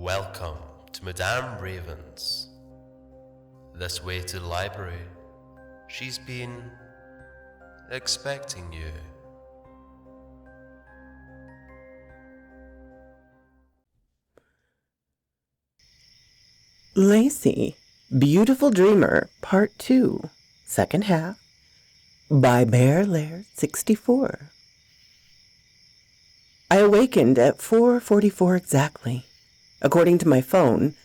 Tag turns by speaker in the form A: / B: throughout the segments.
A: Welcome to Madame Raven's. This way to the library. She's been expecting you.
B: Lacy Beautiful Dreamer, Part 2, Second Half, by Bear Laird 64. I awakened at 4:44 exactly. According to my phone,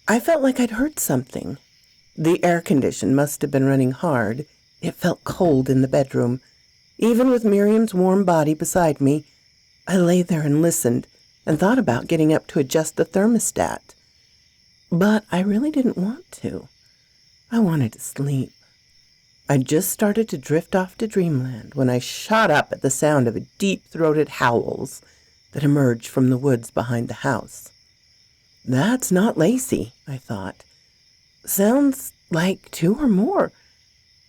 B: I felt like I'd heard something. The air condition must have been running hard. It felt cold in the bedroom. Even with Miriam's warm body beside me, I lay there and listened and thought about getting up to adjust the thermostat. But I really didn't want to. I wanted to sleep. I'd just started to drift off to dreamland when I shot up at the sound of deep-throated howls that emerged from the woods behind the house. That's not Lacy, I thought. Sounds like two or more.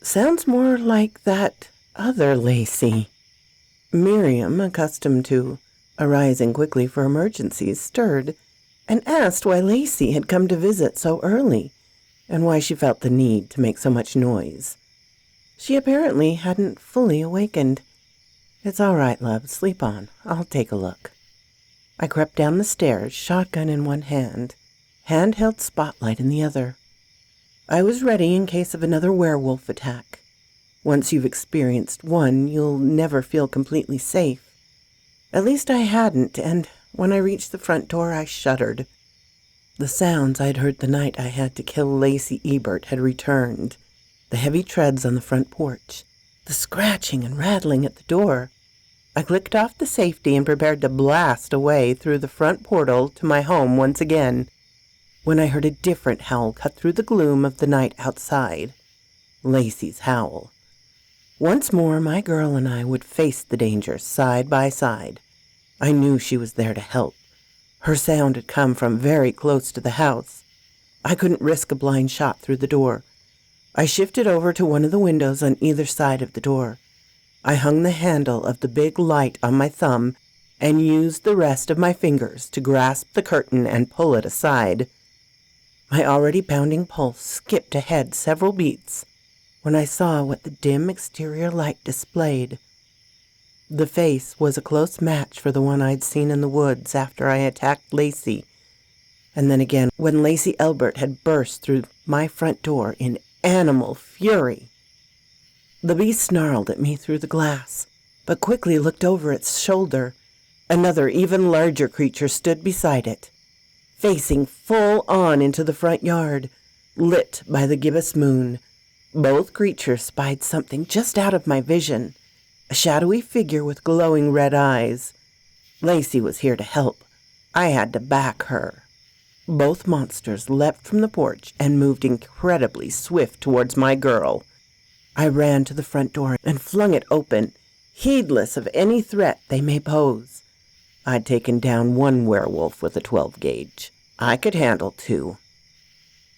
B: Sounds more like that other Lacy. Miriam, accustomed to arising quickly for emergencies, stirred and asked why Lacy had come to visit so early and why she felt the need to make so much noise. She apparently hadn't fully awakened. It's all right, love. Sleep on. I'll take a look. I crept down the stairs, shotgun in one hand, handheld spotlight in the other. I was ready in case of another werewolf attack. Once you've experienced one, you'll never feel completely safe. At least I hadn't, and when I reached the front door, I shuddered. The sounds I'd heard the night I had to kill Lacy Ebert had returned. The heavy treads on the front porch, the scratching and rattling at the door. I clicked off the safety and prepared to blast away through the front portal to my home once again, when I heard a different howl cut through the gloom of the night outside. Lacy's howl. Once more, my girl and I would face the danger side by side. I knew she was there to help. Her sound had come from very close to the house. I couldn't risk a blind shot through the door. I shifted over to one of the windows on either side of the door. I hung the handle of the big light on my thumb and used the rest of my fingers to grasp the curtain and pull it aside. My already pounding pulse skipped ahead several beats when I saw what the dim exterior light displayed. The face was a close match for the one I'd seen in the woods after I attacked Lacy, and then again when Lacy Elbert had burst through my front door in animal fury. The beast snarled at me through the glass, but quickly looked over its shoulder. Another, even larger creature stood beside it, facing full on into the front yard, lit by the gibbous moon. Both creatures spied something just out of my vision, a shadowy figure with glowing red eyes. Lacy was here to help. I had to back her. Both monsters leapt from the porch and moved incredibly swift towards my girl. I ran to the front door and flung it open, heedless of any threat they may pose. I'd taken down one werewolf with a 12-gauge. I could handle two.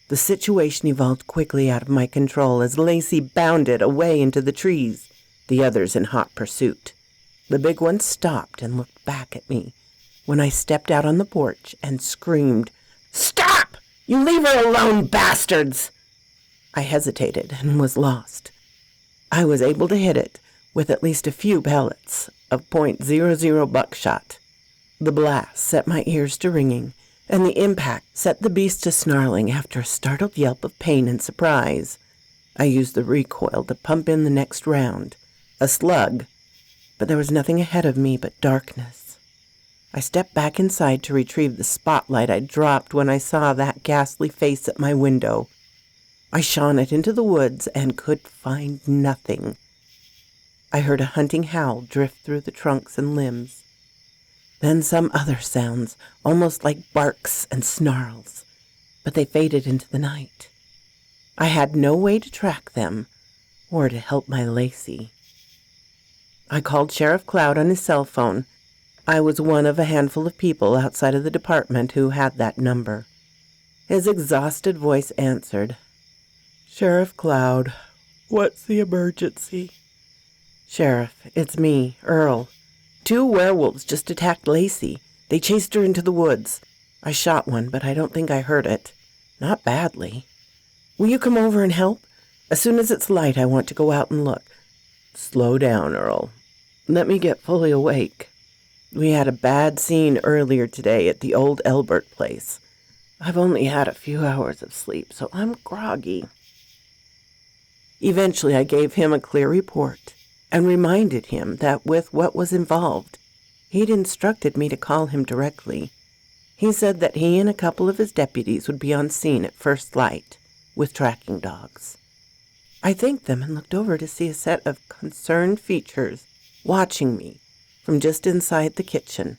B: The situation evolved quickly out of my control as Lacy bounded away into the trees, the others in hot pursuit. The big one stopped and looked back at me when I stepped out on the porch and screamed, "Stop! You leave her alone, bastards!" I hesitated and was lost. I was able to hit it with at least a few pellets of .00 buckshot. The blast set my ears to ringing, and the impact set the beast to snarling after a startled yelp of pain and surprise. I used the recoil to pump in the next round, a slug, but there was nothing ahead of me but darkness. I stepped back inside to retrieve the spotlight I dropped when I saw that ghastly face at my window. I shone it into the woods and could find nothing. I heard a hunting howl drift through the trunks and limbs. Then some other sounds, almost like barks and snarls, but they faded into the night. I had no way to track them or to help my Lacy. I called Sheriff Cloud on his cell phone. I was one of a handful of people outside of the department who had that number. His exhausted voice answered. "Sheriff Cloud, what's the emergency?" "Sheriff, it's me, Earl. 2 werewolves just attacked Lacy. They chased her into the woods. I shot one, but I don't think I hurt it. Not badly. Will you come over and help? As soon as it's light, I want to go out and look. Slow down, Earl. Let me get fully awake. We had a bad scene earlier today at the old Elbert place. I've only had a few hours of sleep, so I'm groggy. Eventually, I gave him a clear report and reminded him that with what was involved, he'd instructed me to call him directly. He said that he and a couple of his deputies would be on scene at first light with tracking dogs. I thanked them and looked over to see a set of concerned features watching me from just inside the kitchen.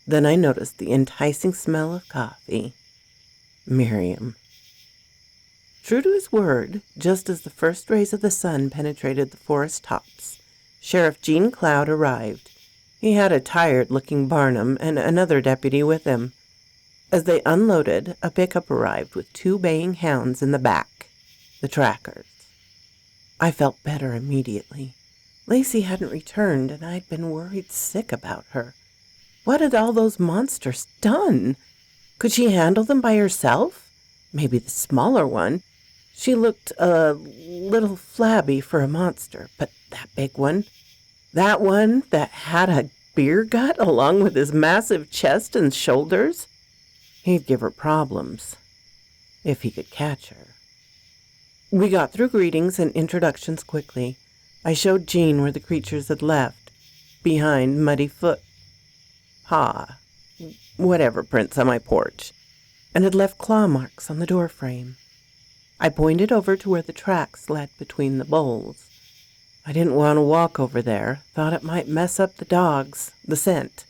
B: Then I noticed the enticing smell of coffee. Miriam. True to his word, just as the first rays of the sun penetrated the forest tops, Sheriff Gene Cloud arrived. He had a tired-looking Barnum and another deputy with him. As they unloaded, a pickup arrived with 2 baying hounds in the back, the trackers. I felt better immediately. Lacy hadn't returned, and I'd been worried sick about her. What had all those monsters done? Could she handle them by herself? Maybe the smaller one. She looked a little flabby for a monster, but that big one, that one that had a beer gut along with his massive chest and shoulders, he'd give her problems if he could catch her. We got through greetings and introductions quickly. I showed Jean where the creatures had left, behind Muddy Foot, whatever prints on my porch, and had left claw marks on the doorframe. I pointed over to where the tracks led between the bowls. I didn't want to walk over there, thought it might mess up the dogs, the scent.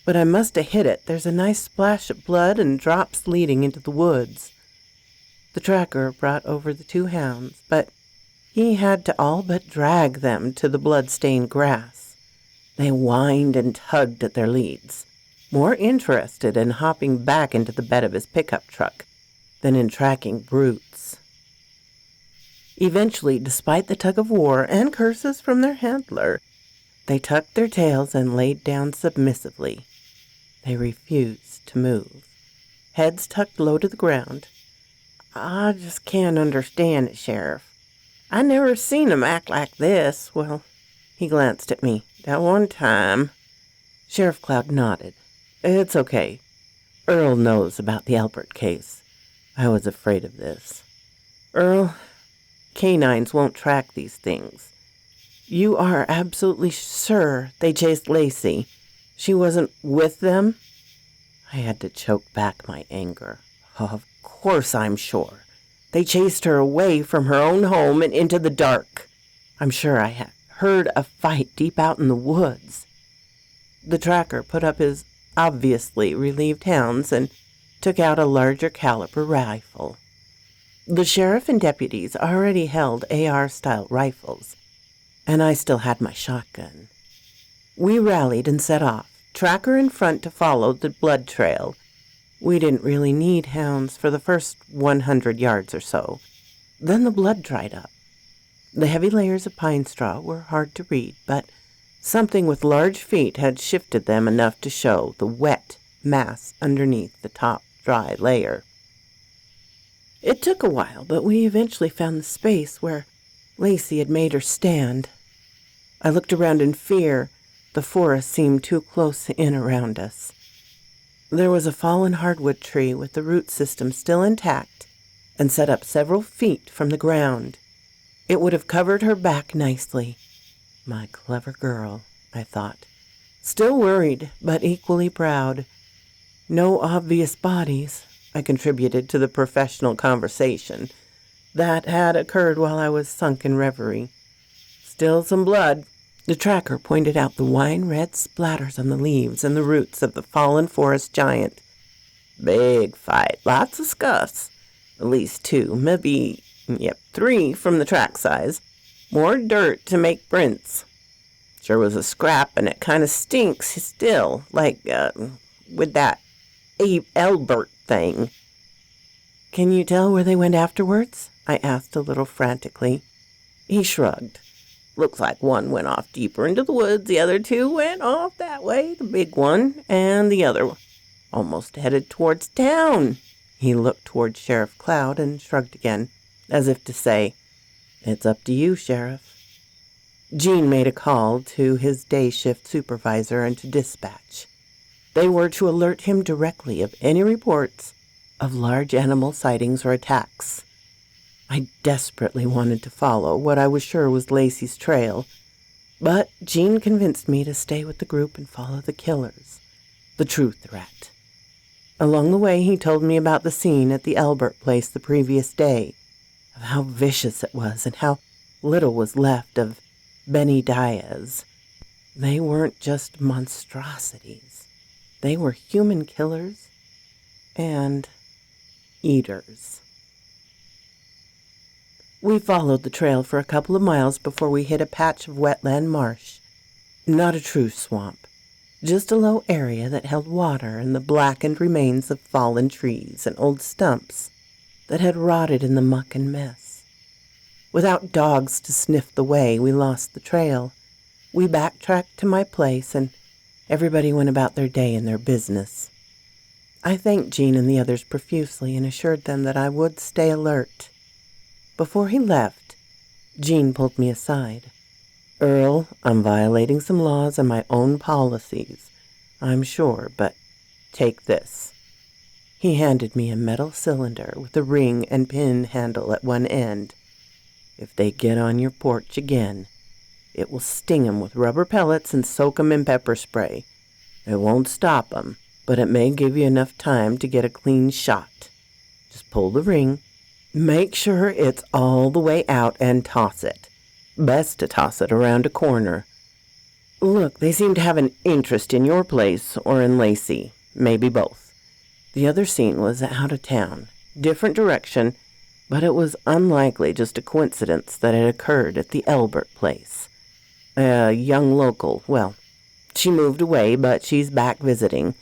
B: But I must have hit it. There's a nice splash of blood and drops leading into the woods. The tracker brought over the 2 hounds, but he had to all but drag them to the blood-stained grass. They whined and tugged at their leads, more interested in hopping back into the bed of his pickup truck than in tracking brutes. Eventually, despite the tug-of-war and curses from their handler, they tucked their tails and laid down submissively. They refused to move, heads tucked low to the ground. I just can't understand it, Sheriff. I never seen 'em act like this. Well, he glanced at me. That one time. Sheriff Cloud nodded. It's okay. Earl knows about the Albert case. I was afraid of this. Earl, canines won't track these things. You are absolutely sure they chased Lacy? She wasn't with them? I had to choke back my anger. Of course I'm sure. They chased her away from her own home and into the dark. I'm sure I had heard a fight deep out in the woods. The tracker put up his obviously relieved hounds and took out a larger caliber rifle. The sheriff and deputies already held AR-style rifles, and I still had my shotgun. We rallied and set off, tracker in front to follow the blood trail. We didn't really need hounds for the first 100 yards or so. Then the blood dried up. The heavy layers of pine straw were hard to read, but something with large feet had shifted them enough to show the wet mass underneath the top dry layer. It took a while, but we eventually found the space where Lacy had made her stand. I looked around in fear. The forest seemed too close in around us. There was a fallen hardwood tree with the root system still intact and set up several feet from the ground. It would have covered her back nicely. My clever girl, I thought. Still worried, but equally proud. No obvious bodies, I contributed to the professional conversation that had occurred while I was sunk in reverie. Still some blood. The tracker pointed out the wine-red splatters on the leaves and the roots of the fallen forest giant. Big fight, lots of scuffs. At least 2, maybe, 3 from the track size. More dirt to make prints. Sure was a scrap, and it kind of stinks still, like, with that Albert thing. Can you tell where they went afterwards? I asked a little frantically. He shrugged. Looks like one went off deeper into the woods, the other 2 went off that way, the big one and the other one. almost headed towards town." He looked towards Sheriff Cloud and shrugged again, as if to say, "It's up to you, Sheriff." Gene made a call to his day shift supervisor and to dispatch. They were to alert him directly of any reports of large animal sightings or attacks. I desperately wanted to follow what I was sure was Lacy's trail, but Gene convinced me to stay with the group and follow the killers, the true threat. Along the way, he told me about the scene at the Albert place the previous day, of how vicious it was and how little was left of Benny Diaz. They weren't just monstrosities. They were human killers and eaters. We followed the trail for a couple of miles before we hit a patch of wetland marsh. Not a true swamp, just a low area that held water and the blackened remains of fallen trees and old stumps that had rotted in the muck and mess. Without dogs to sniff the way, we lost the trail. We backtracked to my place, and everybody went about their day and their business. I thanked Gene and the others profusely and assured them that I would stay alert. Before he left, Gene pulled me aside. "Earl, I'm violating some laws and my own policies, I'm sure, but take this." He handed me a metal cylinder with a ring and pin handle at one end. "If they get on your porch again, it will sting 'em with rubber pellets and soak 'em in pepper spray. It won't stop 'em, but it may give you enough time to get a clean shot. Just pull the ring. Make sure it's all the way out and toss it. Best to toss it around a corner. Look, they seem to have an interest in your place or in Lacy, maybe both. The other scene was out of town, different direction, but it was unlikely just a coincidence that it occurred at the Elbert place. A young local, well, she moved away, but she's back visiting.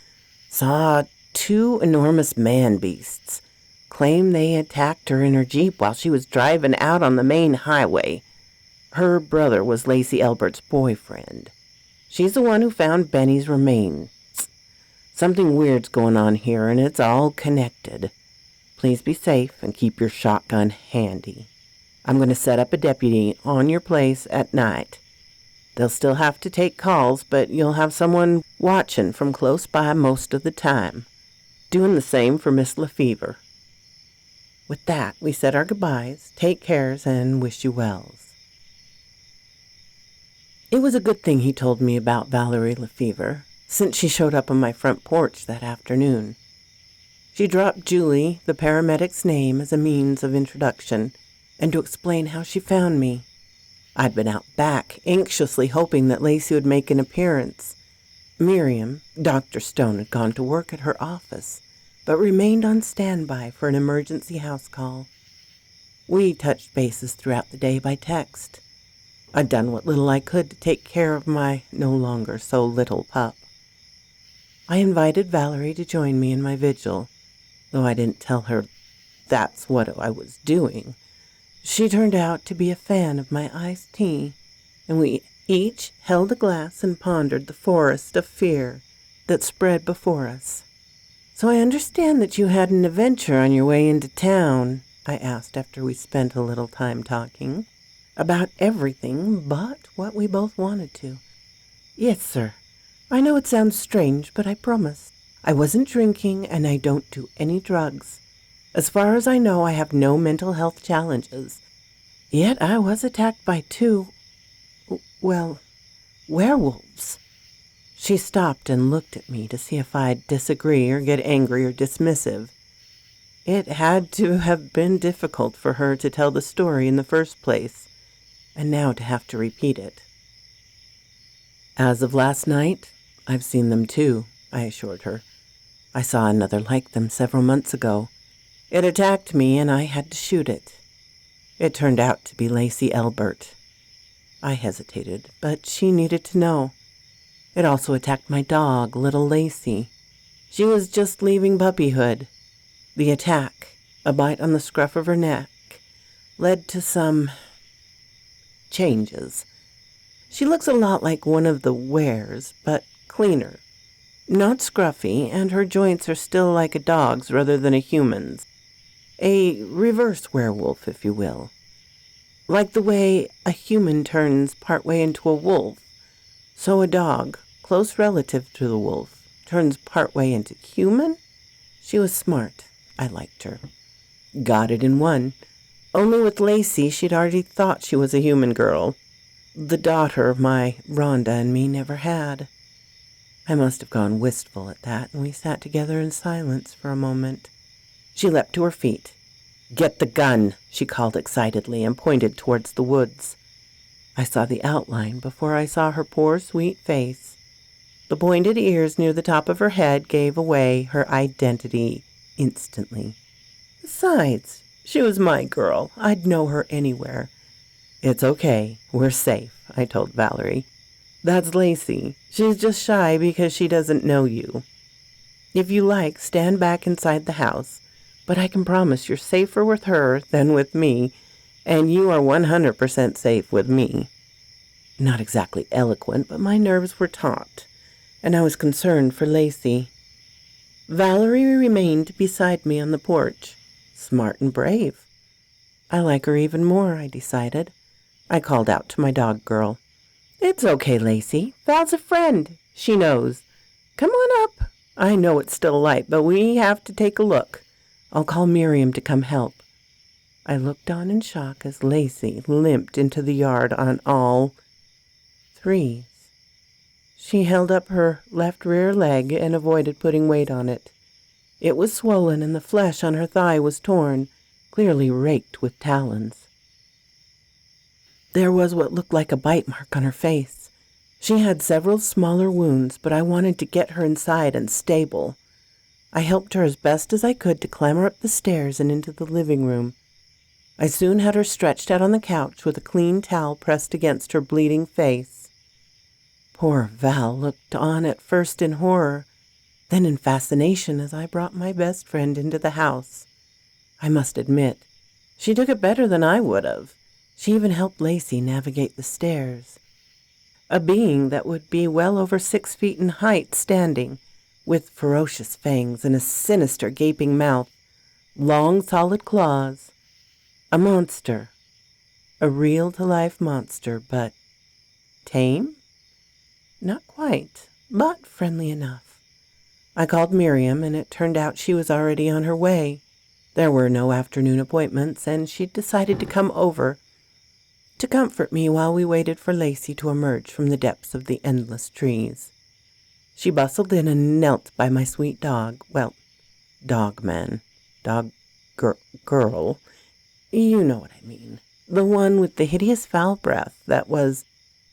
B: Saw 2 enormous man-beasts. Claim they attacked her in her Jeep while she was driving out on the main highway. Her brother was Lacy Elbert's boyfriend. She's the one who found Benny's remains. Something weird's going on here, and it's all connected. Please be safe and keep your shotgun handy. I'm going to set up a deputy on your place at night. They'll still have to take calls, but you'll have someone watching from close by most of the time. Doing the same for Miss Lefevre." With that, we said our goodbyes, take cares, and wish you wells. It was a good thing he told me about Valerie Lefevre, since she showed up on my front porch that afternoon. She dropped Julie, the paramedic's name, as a means of introduction, and to explain how she found me. I'd been out back, anxiously hoping that Lacy would make an appearance. Miriam, Dr. Stone, had gone to work at her office, but remained on standby for an emergency house call. We touched bases throughout the day by text. I'd done what little I could to take care of my no longer so little pup. I invited Valerie to join me in my vigil, though I didn't tell her that's what I was doing. She turned out to be a fan of my iced tea, and we each held a glass and pondered the forest of fear that spread before us. "So I understand that you had an adventure on your way into town," I asked after we spent a little time talking about everything but what we both wanted to. "Yes, sir. I know it sounds strange, but I promise. I wasn't drinking, and I don't do any drugs. As far as I know, I have no mental health challenges. Yet I was attacked by 2, werewolves." She stopped and looked at me to see if I'd disagree or get angry or dismissive. It had to have been difficult for her to tell the story in the first place, and now to have to repeat it. "As of last night, I've seen them too," I assured her. "I saw another like them several months ago. It attacked me, and I had to shoot it. It turned out to be Lacy Elbert." I hesitated, but she needed to know. "It also attacked my dog, little Lacy. She was just leaving puppyhood. The attack, a bite on the scruff of her neck, led to some changes. She looks a lot like one of the Wares, but cleaner. Not scruffy, and her joints are still like a dog's rather than a human's. A reverse werewolf, if you will. Like the way a human turns partway into a wolf, so a dog, close relative to the wolf, turns partway into human? She was smart. I liked her. Got it in one. Only with Lacy, she'd already thought she was a human girl. The daughter my Rhonda and me never had. I must have gone wistful at that, and we sat together in silence for a moment. She leapt to her feet. "Get the gun," she called excitedly, and pointed towards the woods. I saw the outline before I saw her poor, sweet face. The pointed ears near the top of her head gave away her identity instantly. Besides, she was my girl. I'd know her anywhere. "It's okay. We're safe," I told Valerie. "That's Lacy. She's just shy because she doesn't know you. If you like, stand back inside the house, but I can promise you're safer with her than with me, and you are 100% safe with me." Not exactly eloquent, but my nerves were taut, and I was concerned for Lacy. Valerie remained beside me on the porch, smart and brave. I like her even more, I decided. I called out to my dog girl. "It's okay, Lacy. Val's a friend. She knows. Come on up. I know it's still light, but we have to take a look. I'll call Miriam to come help." I looked on in shock as Lacy limped into the yard on all threes. She held up her left rear leg and avoided putting weight on it. It was swollen and the flesh on her thigh was torn, clearly raked with talons. There was what looked like a bite mark on her face. She had several smaller wounds, but I wanted to get her inside and stable. I helped her as best as I could to clamber up the stairs and into the living room. I soon had her stretched out on the couch with a clean towel pressed against her bleeding face. Poor Val looked on at first in horror, then in fascination as I brought my best friend into the house. I must admit, she took it better than I would have. She even helped Lacy navigate the stairs. A being that would be well over 6 feet in height standing, with ferocious fangs and a sinister gaping mouth, long solid claws. A monster. A real-to-life monster, but tame? Not quite, but friendly enough. I called Miriam, and it turned out she was already on her way. There were no afternoon appointments, and she'd decided to come over to comfort me while we waited for Lacy to emerge from the depths of the endless trees. She bustled in and knelt by my sweet dog. Well, dog man. Dog girl. You know what I mean. The one with the hideous foul breath that was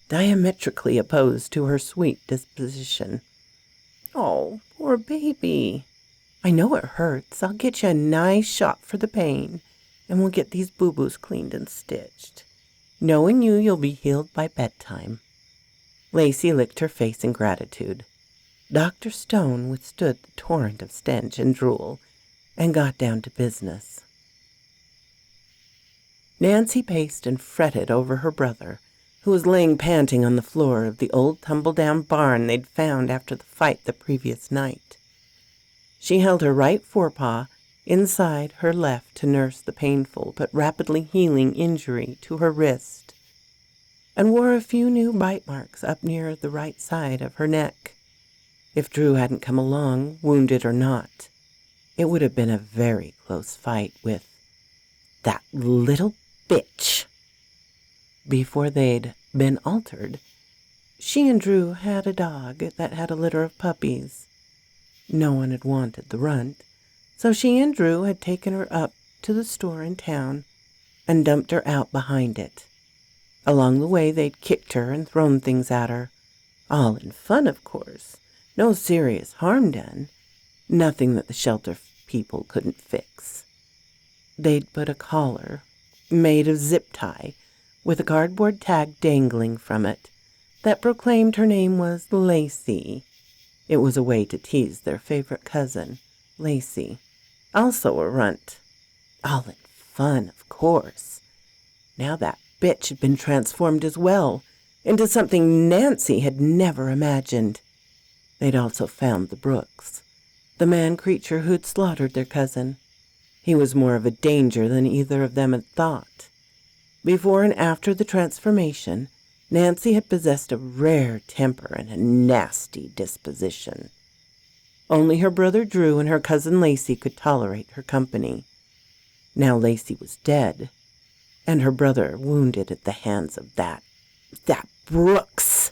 B: diametrically opposed to her sweet disposition. "Oh, poor baby. I know it hurts. I'll get you a nice shot for the pain, and we'll get these boo-boos cleaned and stitched. Knowing you'll be healed by bedtime." Lacy licked her face in gratitude. Dr. Stone withstood the torrent of stench and drool and got down to business. Nancy paced and fretted over her brother, who was laying panting on the floor of the old tumble-down barn they'd found after the fight the previous night. She held her right forepaw inside her left to nurse the painful but rapidly healing injury to her wrist, and wore a few new bite marks up near the right side of her neck. If Drew hadn't come along, wounded or not, it would have been a very close fight with that little bitch. Before they'd been altered, she and Drew had a dog that had a litter of puppies. No one had wanted the runt, so she and Drew had taken her up to the store in town and dumped her out behind it. Along the way, they'd kicked her and thrown things at her. All in fun, of course. No serious harm done. Nothing that the shelter people couldn't fix. They'd put a collar, made of zip tie, with a cardboard tag dangling from it, that proclaimed her name was Lacy. It was a way to tease their favorite cousin, Lacy, also a runt. All in fun, of course. Now that bitch had been transformed as well, into something Nancy had never imagined. They'd also found the Brooks, the man-creature who'd slaughtered their cousin. He was more of a danger than either of them had thought. Before and after the transformation, Nancy had possessed a rare temper and a nasty disposition. Only her brother Drew and her cousin Lacy could tolerate her company. Now Lacy was dead, and her brother wounded at the hands of that Brooks.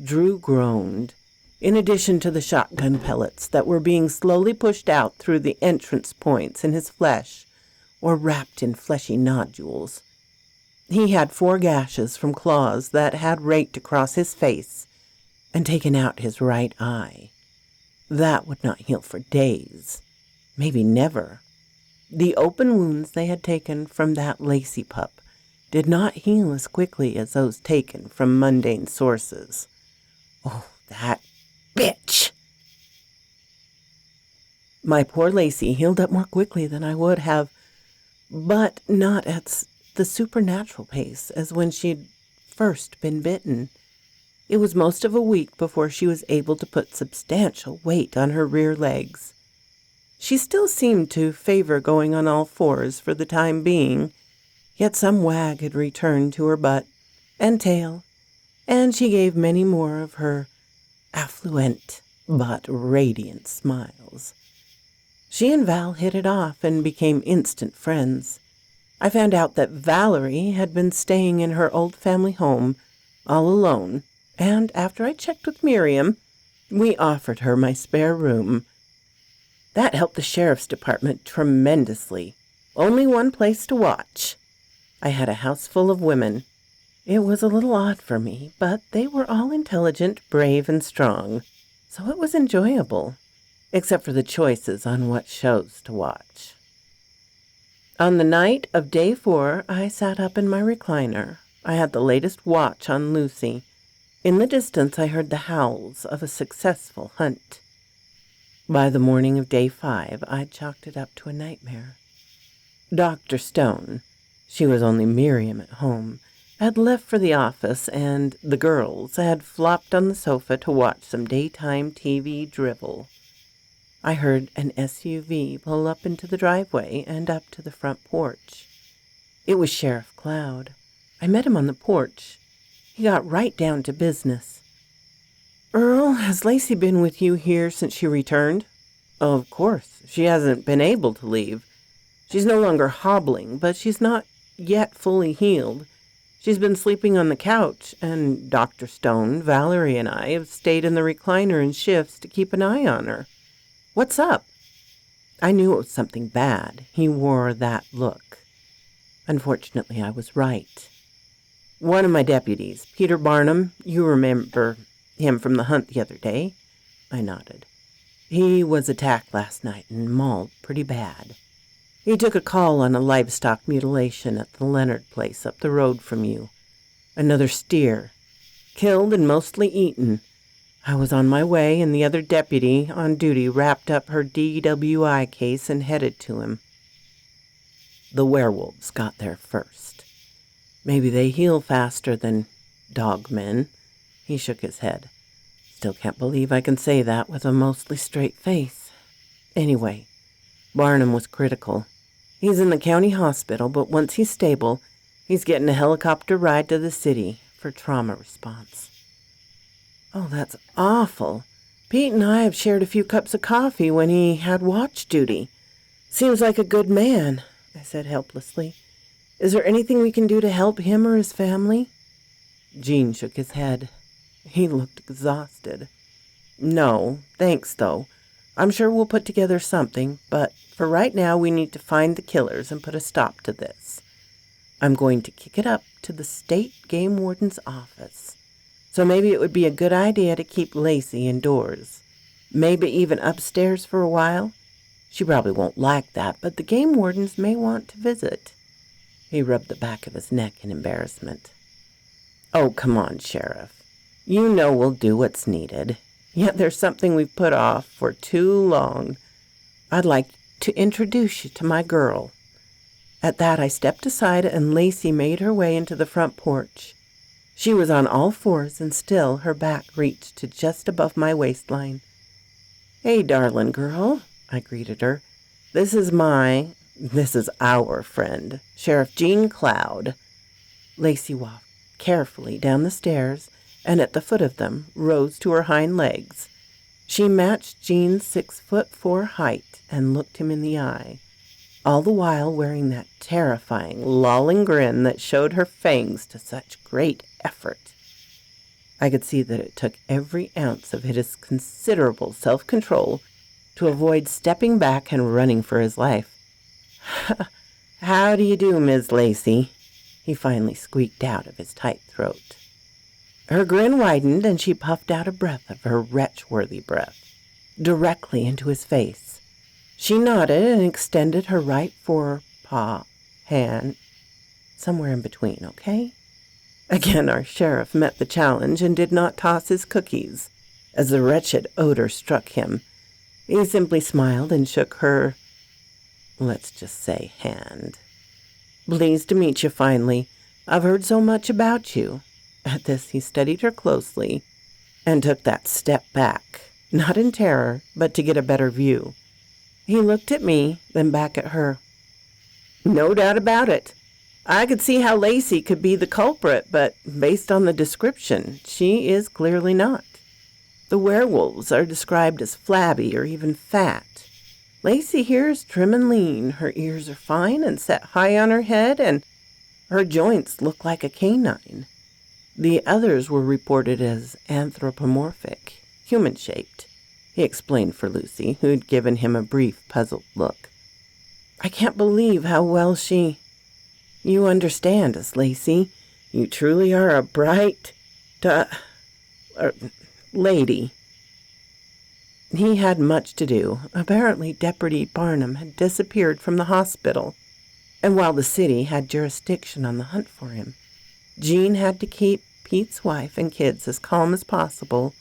B: Drew groaned, in addition to the shotgun pellets that were being slowly pushed out through the entrance points in his flesh, or wrapped in fleshy nodules. He had 4 gashes from claws that had raked across his face and taken out his right eye. That would not heal for days, maybe never. The open wounds they had taken from that Lacy pup did not heal as quickly as those taken from mundane sources. Oh, that bitch! My poor Lacy healed up more quickly than I would have, but not at the supernatural pace as when she'd first been bitten. It was most of a week before she was able to put substantial weight on her rear legs. She still seemed to favor going on all 4s for the time being, yet some wag had returned to her butt and tail, and she gave many more of her affluent but radiant smiles. She and Val hit it off and became instant friends. I found out that Valerie had been staying in her old family home all alone, and after I checked with Miriam, we offered her my spare room. That helped the sheriff's department tremendously. Only one place to watch. I had a house full of women. It was a little odd for me, but they were all intelligent, brave, and strong, so it was enjoyable, except for the choices on what shows to watch. On the night of day 4, I sat up in my recliner. I had the latest watch on Lucy. In the distance, I heard the howls of a successful hunt. By the morning of day 5, I'd chalked it up to a nightmare. Dr. Stone, she was only Miriam at home, had left for the office, and the girls had flopped on the sofa to watch some daytime TV drivel. I heard an SUV pull up into the driveway and up to the front porch. It was Sheriff Cloud. I met him on the porch. He got right down to business. "Earl, has Lacy been with you here since she returned?" "Of course. She hasn't been able to leave. She's no longer hobbling, but she's not yet fully healed. She's been sleeping on the couch, and Dr. Stone, Valerie, and I have stayed in the recliner in shifts to keep an eye on her. What's up?" I knew it was something bad. He wore that look. Unfortunately, I was right. "One of my deputies, Peter Barnum, you remember him from the hunt the other day?" I nodded. "He was attacked last night and mauled pretty bad. He took a call on a livestock mutilation at the Leonard place up the road from you. Another steer. Killed and mostly eaten. I was on my way, and the other deputy on duty wrapped up her DWI case and headed to him. The werewolves got there first. Maybe they heal faster than dogmen." He shook his head. "Still can't believe I can say that with a mostly straight face. Anyway, Barnum was critical. He's in the county hospital, but once he's stable, he's getting a helicopter ride to the city for trauma response." "Oh, that's awful. Pete and I have shared a few cups of coffee when he had watch duty. Seems like a good man," I said helplessly. "Is there anything we can do to help him or his family?" Gene shook his head. He looked exhausted. "No, thanks, though. I'm sure we'll put together something, but for right now we need to find the killers and put a stop to this. I'm going to kick it up to the state game warden's office. So maybe it would be a good idea to keep Lacy indoors. Maybe even upstairs for a while. She probably won't like that, but the game wardens may want to visit." He rubbed the back of his neck in embarrassment. "Oh, come on, Sheriff. You know we'll do what's needed. Yet there's something we've put off for too long. I'd like to introduce you to my girl." At that, I stepped aside, and Lacy made her way into the front porch. She was on all fours, and still her back reached to just above my waistline. "Hey, darling girl," I greeted her. This is our friend, Sheriff Gene Cloud." Lacy walked carefully down the stairs, and at the foot of them rose to her hind legs. She matched Gene's 6'4" height and looked him in the eye, all the while wearing that terrifying, lolling grin that showed her fangs to such great effort. I could see that it took every ounce of his considerable self-control to avoid stepping back and running for his life. "How do you do, Miss Lacy?" he finally squeaked out of his tight throat. Her grin widened, and she puffed out a breath of her wretch-worthy breath directly into his face. She nodded and extended her right forepaw hand, somewhere in between, okay? Again, our sheriff met the challenge and did not toss his cookies as the wretched odor struck him. He simply smiled and shook her, let's just say, hand. "Pleased to meet you finally. I've heard so much about you." At this, he studied her closely and took that step back, not in terror, but to get a better view. He looked at me, then back at her. "No doubt about it. I could see how Lacy could be the culprit, but based on the description, she is clearly not. The werewolves are described as flabby or even fat. Lacy here is trim and lean. Her ears are fine and set high on her head, and her joints look like a canine. The others were reported as anthropomorphic, human-shaped," he explained for Lucy, who'd given him a brief, puzzled look. "I can't believe how well You understand us, Lacy. You truly are a bright lady." He had much to do. Apparently, Deputy Barnum had disappeared from the hospital, and while the city had jurisdiction on the hunt for him, Gene had to keep Pete's wife and kids as calm as possible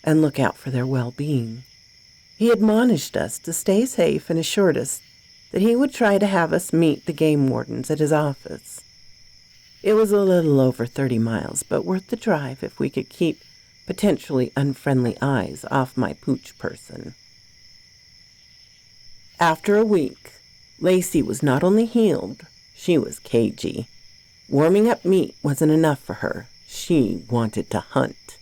B: and look out for their well-being. He admonished us to stay safe and assured us that he would try to have us meet the game wardens at his office. It was a little over 30 miles, but worth the drive if we could keep potentially unfriendly eyes off my pooch person. After a week, Lacy was not only healed, she was cagey. Warming up meat wasn't enough for her. She wanted to hunt.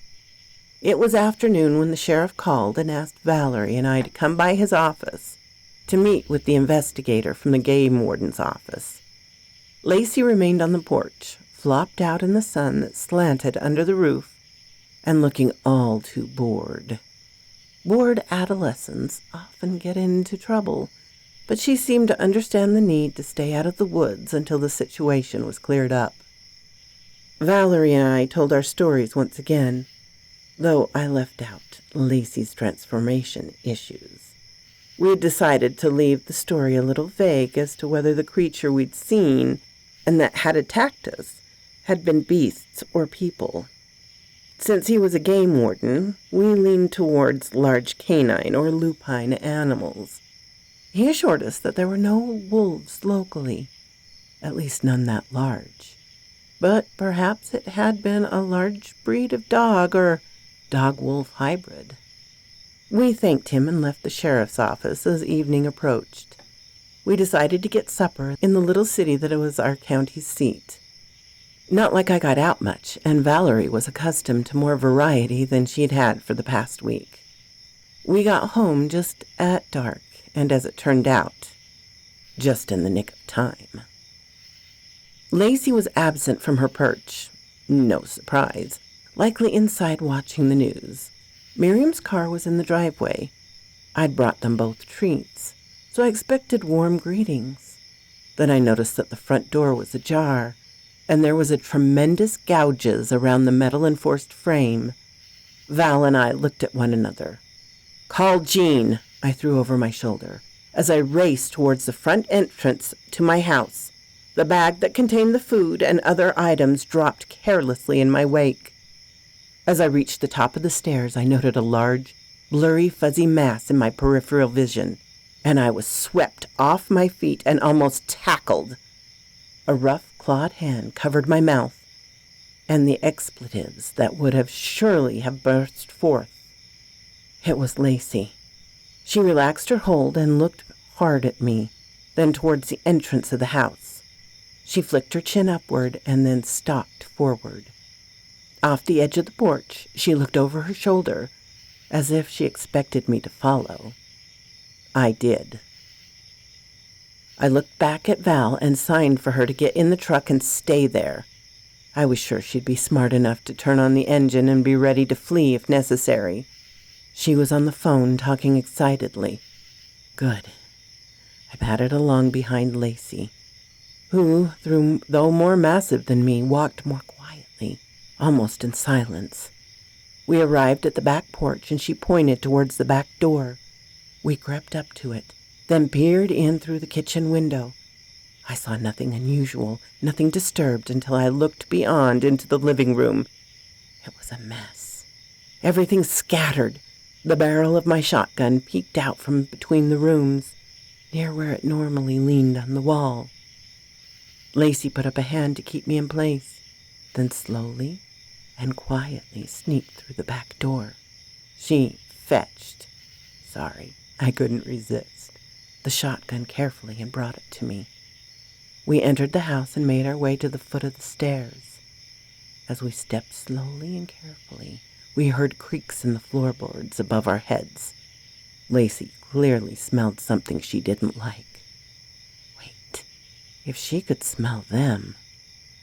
B: It was afternoon when the sheriff called and asked Valerie and I to come by his office to meet with the investigator from the game warden's office. Lacy remained on the porch, flopped out in the sun that slanted under the roof, and looking all too bored. Bored adolescents often get into trouble, but she seemed to understand the need to stay out of the woods until the situation was cleared up. Valerie and I told our stories once again, though I left out Lacy's transformation issues. We had decided to leave the story a little vague as to whether the creature we'd seen and that had attacked us had been beasts or people. Since he was a game warden, we leaned towards large canine or lupine animals. He assured us that there were no wolves locally, at least none that large. But perhaps it had been a large breed of dog or dog-wolf hybrid. We thanked him and left the sheriff's office as evening approached. We decided to get supper in the little city that was our county's seat. Not like I got out much, and Valerie was accustomed to more variety than she'd had for the past week. We got home just at dark, and as it turned out, just in the nick of time. Lacy was absent from her perch. No surprise. Likely inside watching the news. Miriam's car was in the driveway. I'd brought them both treats, so I expected warm greetings. Then I noticed that the front door was ajar, and there was a tremendous gouges around the metal-enforced frame. Val and I looked at one another. "Call Gene," I threw over my shoulder, as I raced towards the front entrance to my house. The bag that contained the food and other items dropped carelessly in my wake. As I reached the top of the stairs, I noted a large, blurry, fuzzy mass in my peripheral vision, and I was swept off my feet and almost tackled. A rough, clawed hand covered my mouth. and the expletives that would have surely have burst forth. It was Lacy. She relaxed her hold and looked hard at me, then towards the entrance of the house. She flicked her chin upward and then stalked forward. Off the edge of the porch, she looked over her shoulder, as if she expected me to follow. I did. I looked back at Val and signed for her to get in the truck and stay there. I was sure she'd be smart enough to turn on the engine and be ready to flee if necessary. She was on the phone talking excitedly. Good. I padded along behind Lacy, who, though more massive than me, walked more quietly, almost in silence. We arrived at the back porch and she pointed towards the back door. We crept up to it, then peered in through the kitchen window. I saw nothing unusual, nothing disturbed until I looked beyond into the living room. It was a mess. Everything scattered. The barrel of my shotgun peeked out from between the rooms, near where it normally leaned on the wall. Lacy put up a hand to keep me in place, then slowly and quietly sneaked through the back door. She fetched. Sorry, I couldn't resist. The shotgun carefully and brought it to me. We entered the house and made our way to the foot of the stairs. As we stepped slowly and carefully, we heard creaks in the floorboards above our heads. Lacy clearly smelled something she didn't like. Wait, if she could smell them,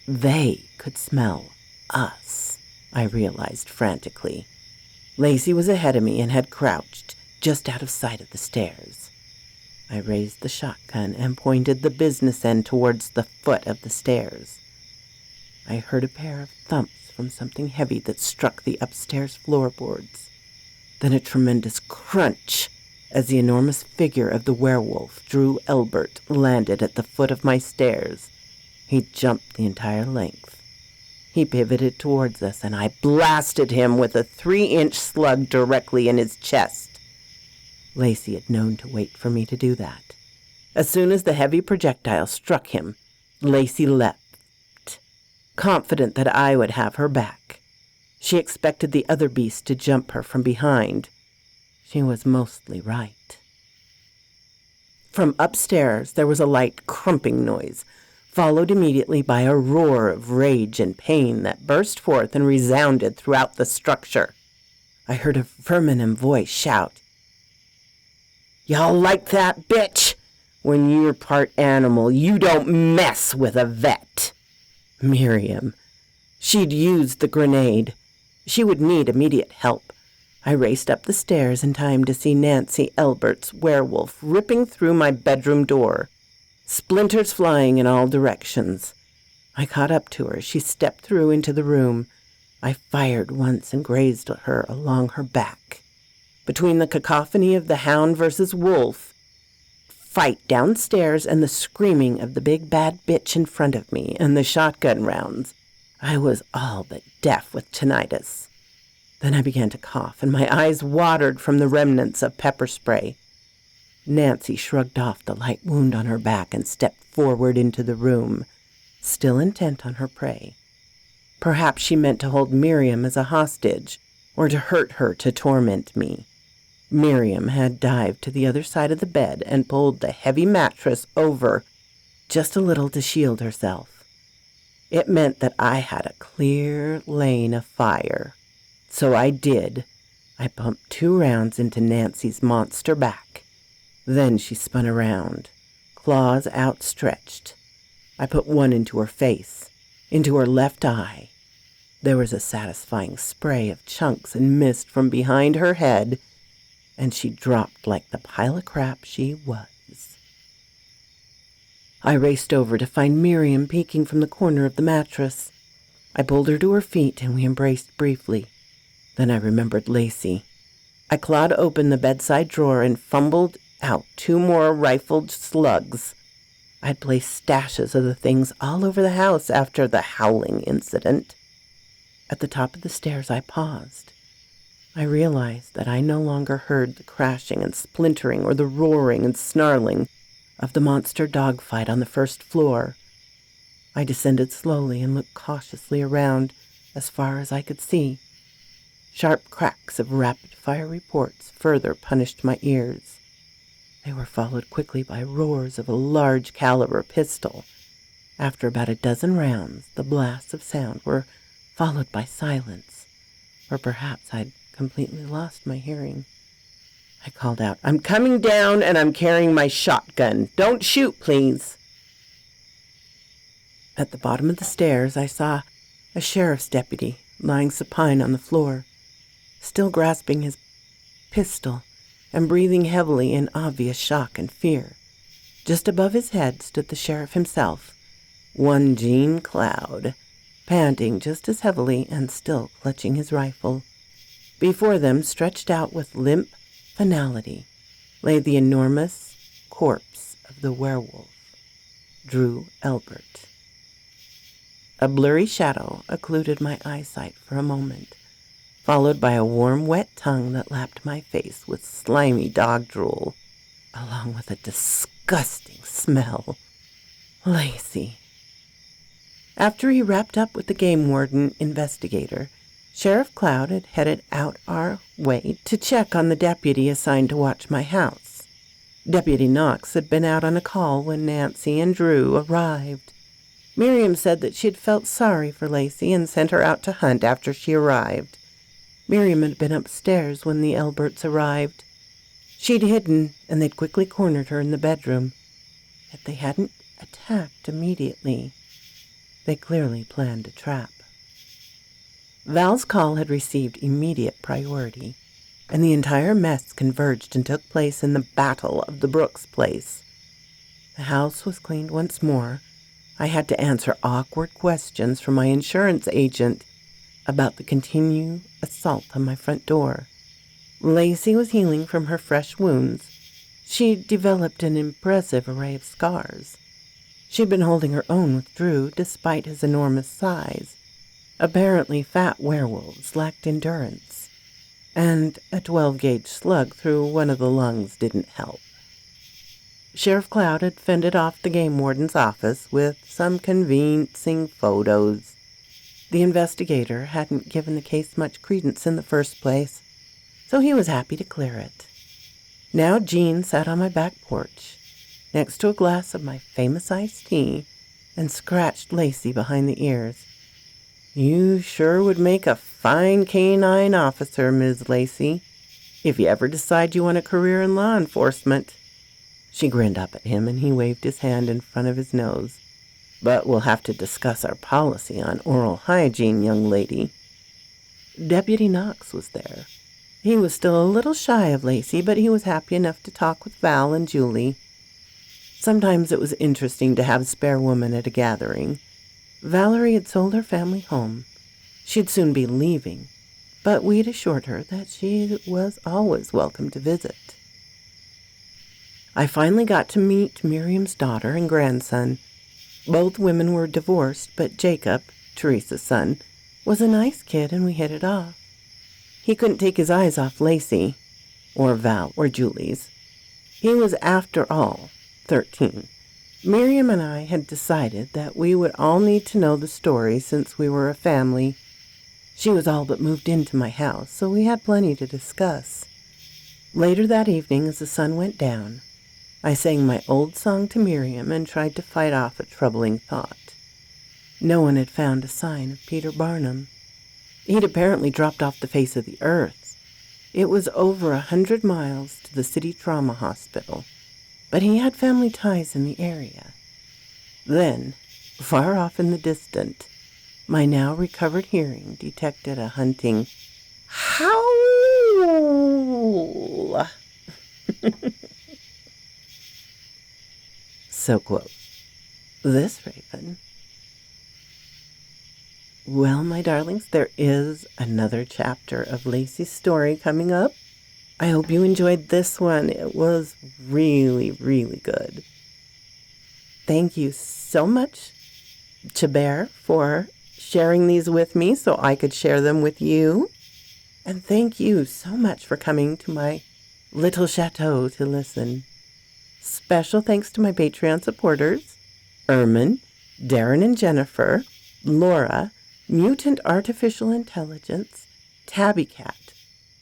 B: they could smell us, I realized frantically. Lacy was ahead of me and had crouched just out of sight of the stairs. I raised the shotgun and pointed the business end towards the foot of the stairs. I heard a pair of thumps from something heavy that struck the upstairs floorboards, then a tremendous crunch as the enormous figure of the werewolf, Drew Elbert, landed at the foot of my stairs. He jumped the entire length. He pivoted towards us, and I blasted him with a 3-inch slug directly in his chest. Lacy had known to wait for me to do that. As soon as the heavy projectile struck him, Lacy leapt, confident that I would have her back. She expected the other beast to jump her from behind. She was mostly right. From upstairs there was a light crumping noise, followed immediately by a roar of rage and pain that burst forth and resounded throughout the structure. I heard a feminine voice shout, "Y'all like that, bitch? When you're part animal, you don't mess with a vet." Miriam. She'd used the grenade. She would need immediate help. I raced up the stairs in time to see Nancy Elbert's werewolf ripping through my bedroom door, splinters flying in all directions. I caught up to her. She stepped through into the room. I fired once and grazed her along her back. Between the cacophony of the hound versus wolf fight downstairs and the screaming of the big bad bitch in front of me and the shotgun rounds, I was all but deaf with tinnitus. Then I began to cough, and my eyes watered from the remnants of pepper spray. Nancy shrugged off the light wound on her back and stepped forward into the room, still intent on her prey. Perhaps she meant to hold Miriam as a hostage, or to hurt her to torment me. Miriam had dived to the other side of the bed and pulled the heavy mattress over just a little to shield herself. It meant that I had a clear lane of fire. So I did. I pumped 2 rounds into Nancy's monster back. Then she spun around, claws outstretched. I put one into her face, into her left eye. There was a satisfying spray of chunks and mist from behind her head, and she dropped like the pile of crap she was. I raced over to find Miriam peeking from the corner of the mattress. I pulled her to her feet, and we embraced briefly. Then I remembered Lacy. I clawed open the bedside drawer and fumbled out 2 more rifled slugs. I'd placed stashes of the things all over the house after the howling incident. At the top of the stairs, I paused. I realized that I no longer heard the crashing and splintering or the roaring and snarling of the monster dogfight on the first floor. I descended slowly and looked cautiously around, as far as I could see. Sharp cracks of rapid-fire reports further punished my ears. They were followed quickly by roars of a large-caliber pistol. After about a dozen rounds, the blasts of sound were followed by silence, or perhaps I'd completely lost my hearing. I called out, "I'm coming down and I'm carrying my shotgun. Don't shoot, please." At the bottom of the stairs, I saw a sheriff's deputy lying supine on the floor, still grasping his pistol and breathing heavily in obvious shock and fear. Just above his head stood the sheriff himself, one Gene Cloud, panting just as heavily and still clutching his rifle. Before them, stretched out with limp finality, lay the enormous corpse of the werewolf, Drew Elbert. A blurry shadow occluded my eyesight for a moment, followed by a warm, wet tongue that lapped my face with slimy dog drool, along with a disgusting smell. Lacy. After he wrapped up with the game warden investigator, Sheriff Cloud had headed out our way to check on the deputy assigned to watch my house. Deputy Knox had been out on a call when Nancy and Drew arrived. Miriam said that she had felt sorry for Lacy and sent her out to hunt after she arrived. Miriam had been upstairs when the Elberts arrived. She'd hidden, and they'd quickly cornered her in the bedroom. Yet they hadn't attacked immediately. They clearly planned a trap. Val's call had received immediate priority, and the entire mess converged and took place in the Battle of the Brooks place. The house was cleaned once more. I had to answer awkward questions from my insurance agent about the continued assault on my front door. Lacy was healing from her fresh wounds. She'd developed an impressive array of scars. She'd been holding her own with Drew despite his enormous size. Apparently fat werewolves lacked endurance, and a 12-gauge slug through one of the lungs didn't help. Sheriff Cloud had fended off the game warden's office with some convincing photos. The investigator hadn't given the case much credence in the first place, so he was happy to clear it. Now Jean sat on my back porch, next to a glass of my famous iced tea, and scratched Lacy behind the ears. "You sure would make a fine canine officer, Ms. Lacy, if you ever decide you want a career in law enforcement." She grinned up at him, and he waved his hand in front of his nose. "But we'll have to discuss our policy on oral hygiene, young lady." Deputy Knox was there. He was still a little shy of Lacy, but he was happy enough to talk with Val and Julie. Sometimes it was interesting to have a spare woman at a gathering. Valerie had sold her family home. She'd soon be leaving, but we'd assured her that she was always welcome to visit. I finally got to meet Miriam's daughter and grandson. Both women were divorced, but Jacob, Teresa's son, was a nice kid and we hit it off. He couldn't take his eyes off Lacy, or Val, or Julie's. He was, after all, 13. Miriam and I had decided that we would all need to know the story since we were a family. She was all but moved into my house, so we had plenty to discuss. Later that evening, as the sun went down, I sang my old song to Miriam and tried to fight off a troubling thought. No one had found a sign of Peter Barnum. He'd apparently dropped off the face of the earth. It was over 100 miles to the city trauma hospital, but he had family ties in the area. Then, far off in the distance, my now recovered hearing detected a hunting howl. So quote, this raven. Well, my darlings, there is another chapter of Lacy's story coming up. I hope you enjoyed this one. It was really, really good. Thank you so much, Chabert, for sharing these with me so I could share them with you. And thank you so much for coming to my little chateau to listen. Special thanks to my Patreon supporters, Ermin, Darren and Jennifer, Laura, Mutant Artificial Intelligence, Tabby Cat,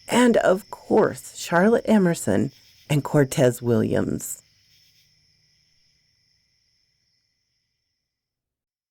B: and of course Charlotte Emerson and Cortez Williams.